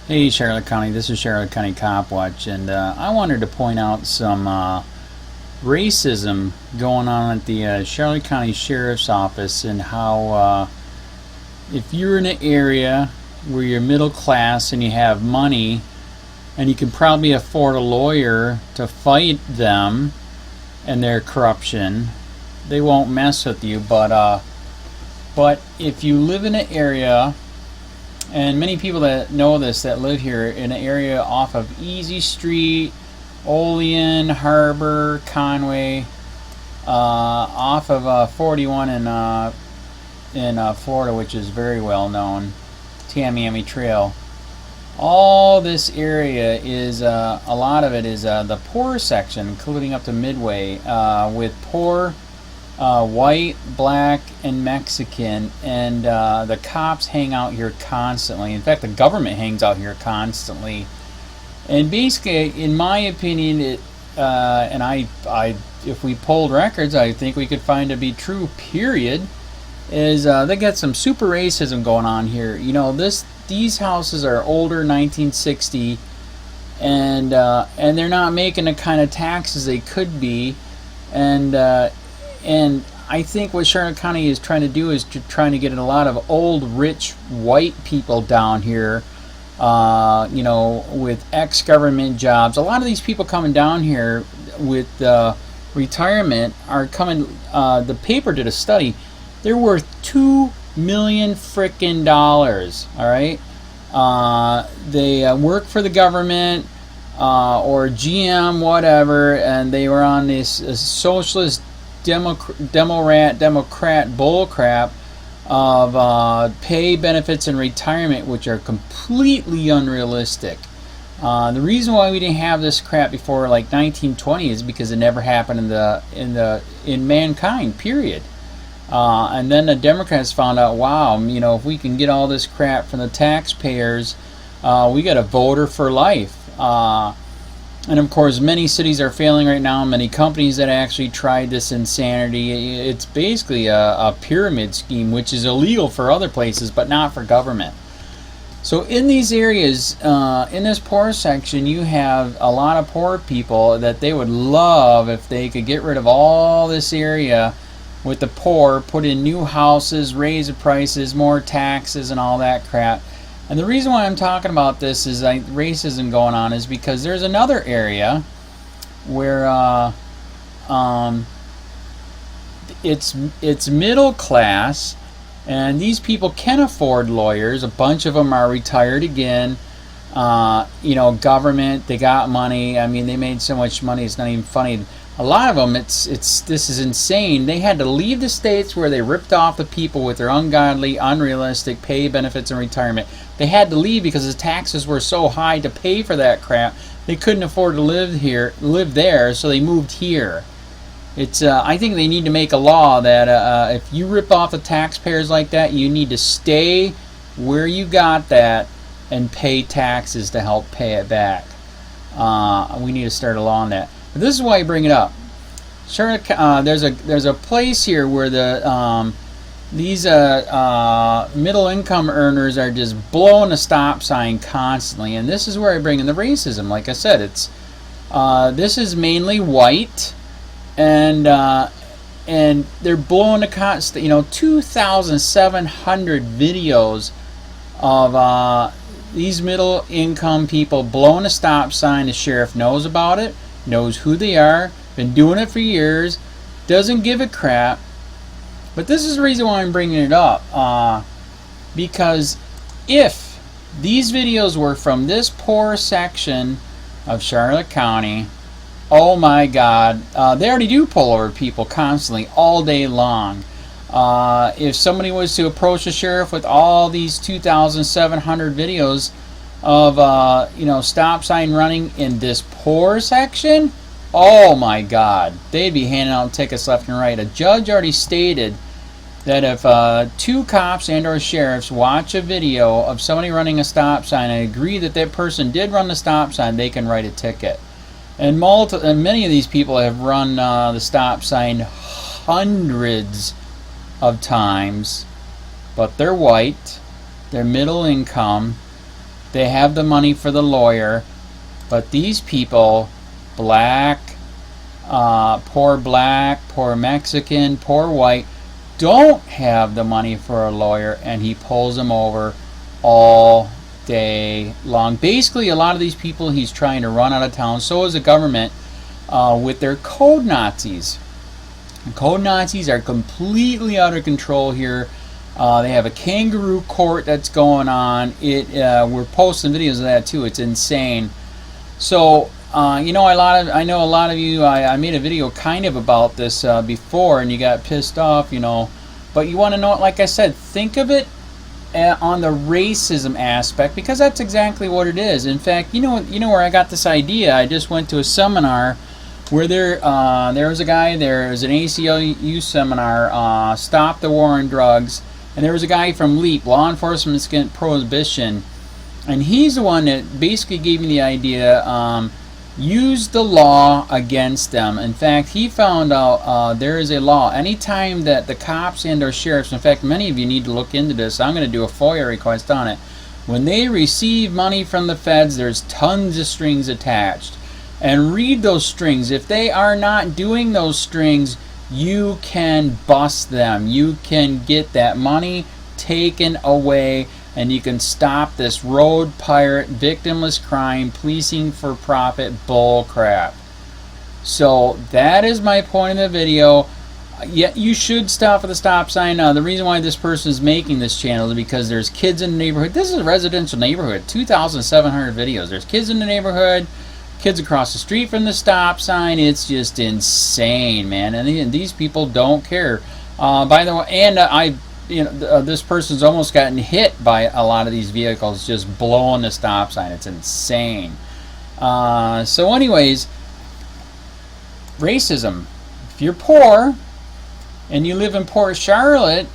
Hey Charlotte County, this is Charlotte County COPWATCH, and I wanted to point out some racism going on at the Charlotte County Sheriff's Office, and how if you're in an area where you're middle class and you have money and you can probably afford a lawyer to fight them and their corruption, they won't mess with you. But if you live in an area, and many people that know this that live here in an area off of Easy Street, Olean, Harbor, Conway, off of 41 in Florida, which is very well known, Tamiami Trail. All this area is a lot of it is the poor section, including up to Midway, with poor white, black, and Mexican, and the cops hang out here constantly. In fact, the government hangs out here constantly. And basically, in my opinion, if we pulled records, I think we could find it to be true. Period. Is they got some super racism going on here. You know, these houses are older, 1960, and they're not making the kind of taxes they could be, and I think what Charlotte County is trying to do is trying to get a lot of old, rich, white people down here, you know, with ex-government jobs. A lot of these people coming down here with retirement are coming. The paper did a study. They're worth $2 million frickin' dollars. All right, they work for the government or GM, whatever, and they were on this socialist Democrat bullcrap of pay, benefits, and retirement, which are completely unrealistic. The reason why we didn't have this crap before like 1920 is because it never happened in mankind. Period. And then the Democrats found out, wow, you know, if we can get all this crap from the taxpayers, we got a voter for life. And of course, many cities are failing right now. Many companies that actually tried this insanity. It's basically a pyramid scheme, which is illegal for other places, but not for government. So in these areas, in this poor section, you have a lot of poor people that they would love if they could get rid of all this area with the poor, put in new houses, raise the prices, more taxes, and all that crap. And the reason why I'm talking about this is racism going on is because there's another area where it's middle class, and these people can afford lawyers. A bunch of them are retired again. You know, government, they got money. I mean, they made so much money, it's not even funny. A lot of them, this is insane. They had to leave the states where they ripped off the people with their ungodly, unrealistic pay, benefits, and retirement. They had to leave because the taxes were so high to pay for that crap. They couldn't afford to live there, so they moved here. It's I think they need to make a law that if you rip off the taxpayers like that, you need to stay where you got that and pay taxes to help pay it back. We need to start a law on that. But this is why I bring it up. Charlotte, there's a place here where these middle income earners are just blowing the stop sign constantly, and this is where I bring in the racism. Like I said, this is mainly white, and they're blowing the constant. You know, 2,700 videos of these middle income people blowing a stop sign. The sheriff knows about it, knows who they are, been doing it for years, doesn't give a crap. But this is the reason why I'm bringing it up, because if these videos were from this poor section of Charlotte County, oh my God, they already do pull over people constantly all day long. If somebody was to approach the sheriff with all these 2,700 videos of you know, stop sign running in this poor section, oh my God, they'd be handing out tickets left and right. A judge already stated that if two cops and or sheriffs watch a video of somebody running a stop sign and agree that that person did run the stop sign, they can write a ticket. And many of these people have run the stop sign hundreds of times, but they're white, they're middle income, They have the money for the lawyer. But these people, black, poor Mexican, poor white, don't have the money for a lawyer, and he pulls them over all day long. Basically, a lot of these people he's trying to run out of town. So is the government with their code Nazis. Code Nazis are completely out of control here. They have a kangaroo court that's going on. We're posting videos of that too. It's insane. So you know, I know a lot of you. I made a video kind of about this before, and you got pissed off, you know. But you want to know, like I said, think of it on the racism aspect, because that's exactly what it is. In fact, you know where I got this idea. I just went to a seminar where there was a guy there. It was an ACLU seminar, Stop the War on Drugs, and there was a guy from LEAP, Law Enforcement Against Prohibition, and he's the one that basically gave me the idea. Use the law against them. In fact, he found out there is a law. Anytime that the cops and or sheriffs, in fact, many of you need to look into this. I'm going to do a FOIA request on it. When they receive money from the feds, there's tons of strings attached. And read those strings. If they are not doing those strings, you can bust them. You can get that money taken away, and you can stop this road pirate, victimless crime, policing for profit bull crap. So that is my point in the video. Yeah, you should stop at the stop sign. The reason why this person is making this channel is because there's kids in the neighborhood. This is a residential neighborhood, 2,700 videos. There's kids in the neighborhood, kids across the street from the stop sign. It's just insane, man. And these people don't care. By the way, and this person's almost gotten hit by a lot of these vehicles just blowing the stop sign. It's insane. So anyways, racism. If you're poor and you live in Port Charlotte,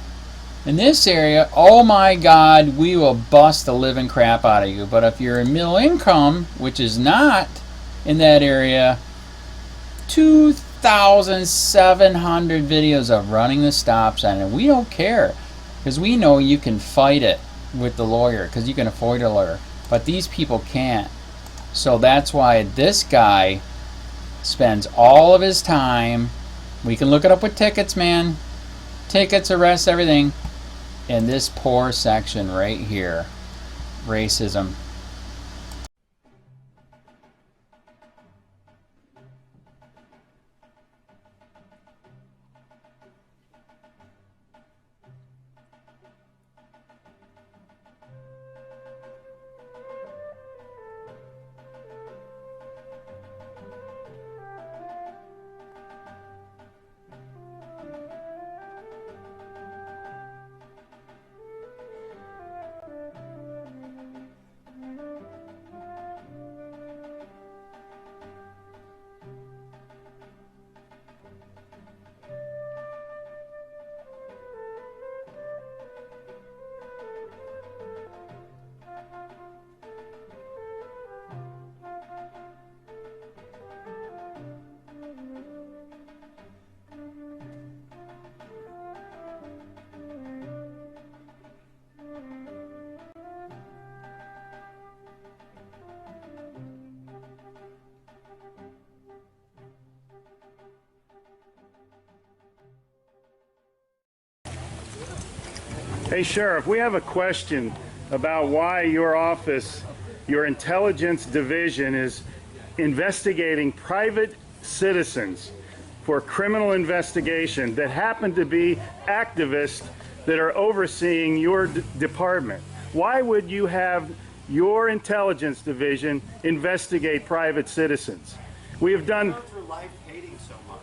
in this area, oh my God, we will bust the living crap out of you. But if you're in middle income, which is not in that area, 2,700 videos of running the stop sign, and we don't care, because we know you can fight it with the lawyer, because you can afford a lawyer, but these people can't. So that's why this guy spends all of his time, we can look it up with tickets, man, tickets, arrests, everything, in this poor section right here. Racism. Hey, Sheriff, we have a question about why your office, your intelligence division, is investigating private citizens for criminal investigation that happen to be activists that are overseeing your department. Why would you have your intelligence division investigate private citizens? We have done... for life hating so much.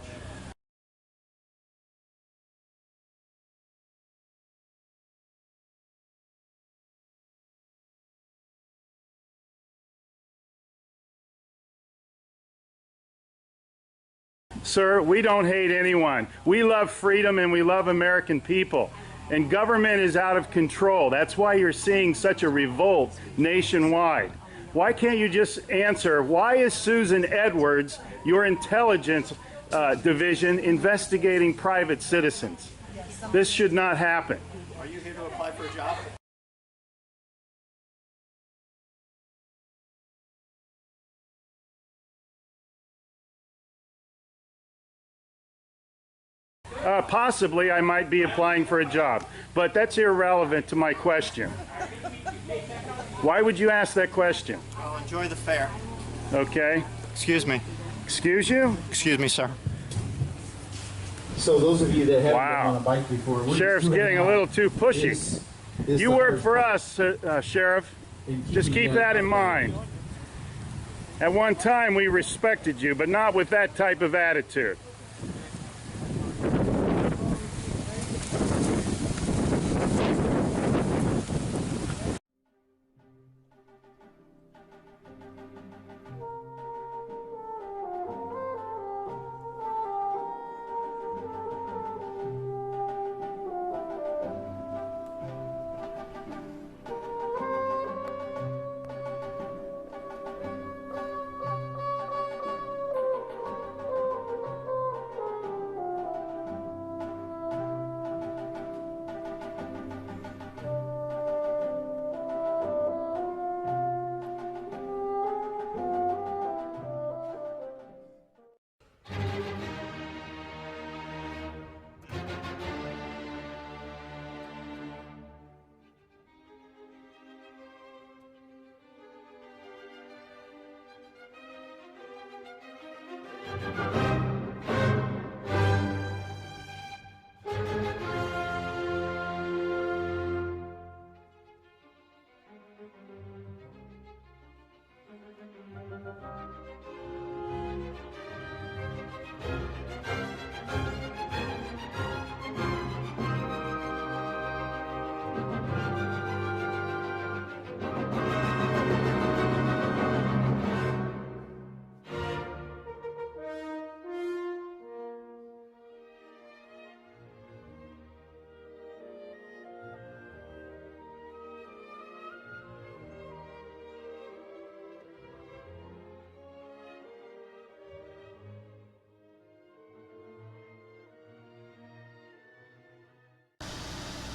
Sir, we don't hate anyone. We love freedom and we love American people. And government is out of control. That's why you're seeing such a revolt nationwide. Why can't you just answer, why is Susan Edwards, your intelligence division, investigating private citizens? This should not happen. Are you here to apply for a job? Possibly I might be applying for a job, but that's irrelevant to my question. Why would you ask that question? I'll enjoy the fair. Okay. Excuse me. Excuse you? Excuse me, sir. So those of you that haven't Wow. been on a bike before, we're Sheriff's just getting a little too pushy. is You the work hard for part us, Sheriff. in Just keeping keep that in mind. At one time we respected you, but not with that type of attitude.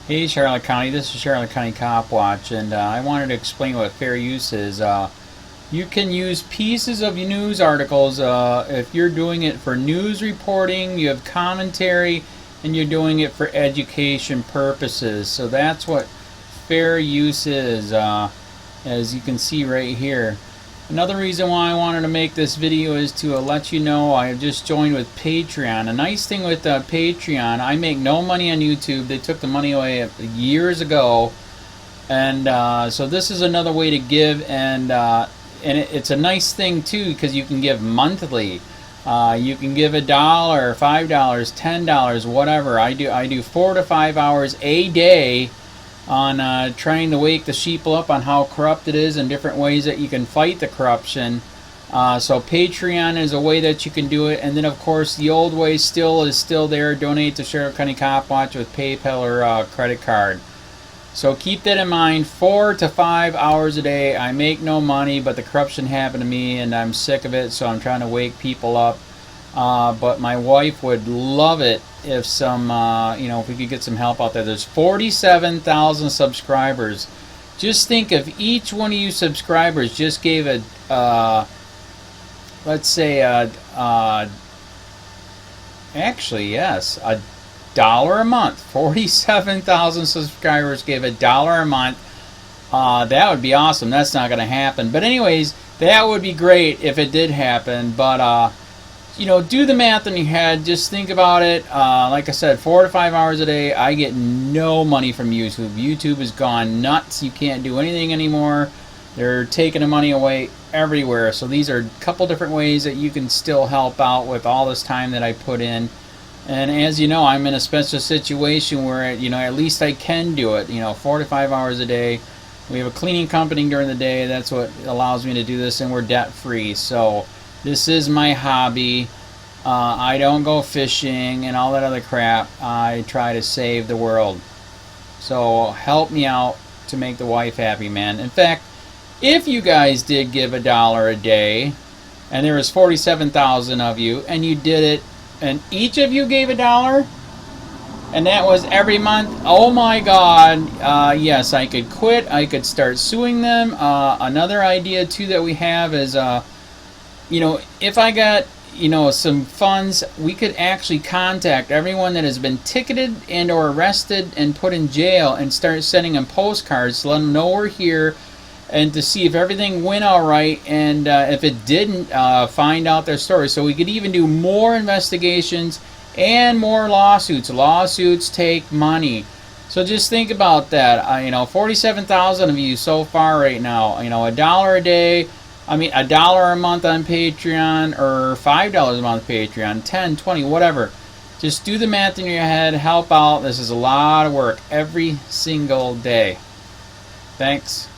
Hey Charlotte County, this is Charlotte County COPWATCH, and I wanted to explain what fair use is. You can use pieces of news articles if you're doing it for news reporting, you have commentary, and you're doing it for education purposes. So that's what fair use is, as you can see right here. Another reason why I wanted to make this video is to let you know I just joined with Patreon. A nice thing with Patreon, I make no money on YouTube. They took the money away years ago, and so this is another way to give, and it's a nice thing too because you can give monthly. You can give $1, $5, $10, whatever. I do 4 to 5 hours a day on trying to wake the sheeple up on how corrupt it is and different ways that you can fight the corruption. So Patreon is a way that you can do it, and then of course the old way is still there. Donate to Sheriff County COPWATCH with PayPal or credit card. So keep that in mind. 4 to 5 hours a day. I make no money, but the corruption happened to me and I'm sick of it, so I'm trying to wake people up. But my wife would love it if if we could get some help out there. There's 47,000 subscribers. Just think if each one of you subscribers just gave let's say actually yes, $1 a month. 47,000 subscribers gave $1 a month. That would be awesome. That's not going to happen. But anyways, that would be great if it did happen. But do the math in your head. Just think about it. Like I said, 4 to 5 hours a day. I get no money from YouTube. YouTube has gone nuts. You can't do anything anymore. They're taking the money away everywhere. So these are a couple different ways that you can still help out with all this time that I put in. And as you know, I'm in a special situation where at least I can do it. 4 to 5 hours a day. We have a cleaning company during the day. That's what allows me to do this, and we're debt free. So this is my hobby. I don't go fishing and all that other crap. I try to save the world. So help me out to make the wife happy, man. In fact, if you guys did give $1 a day, and there was 47,000 of you, and you did it, and each of you gave $1, and that was every month, oh my God, yes, I could quit. I could start suing them. Another idea too that we have is, if I got, you know, some funds, we could actually contact everyone that has been ticketed and or arrested and put in jail and start sending them postcards to let them know we're here and to see if everything went all right, and if it didn't, find out their story. So we could even do more investigations and more lawsuits. Lawsuits take money. So just think about that. You know, 47,000 of you so far right now. You know, $1 a day. I mean, $1 a month on Patreon, or $5 a month Patreon, 10, 20, whatever. Just do the math in your head. Help out. This is a lot of work every single day. Thanks.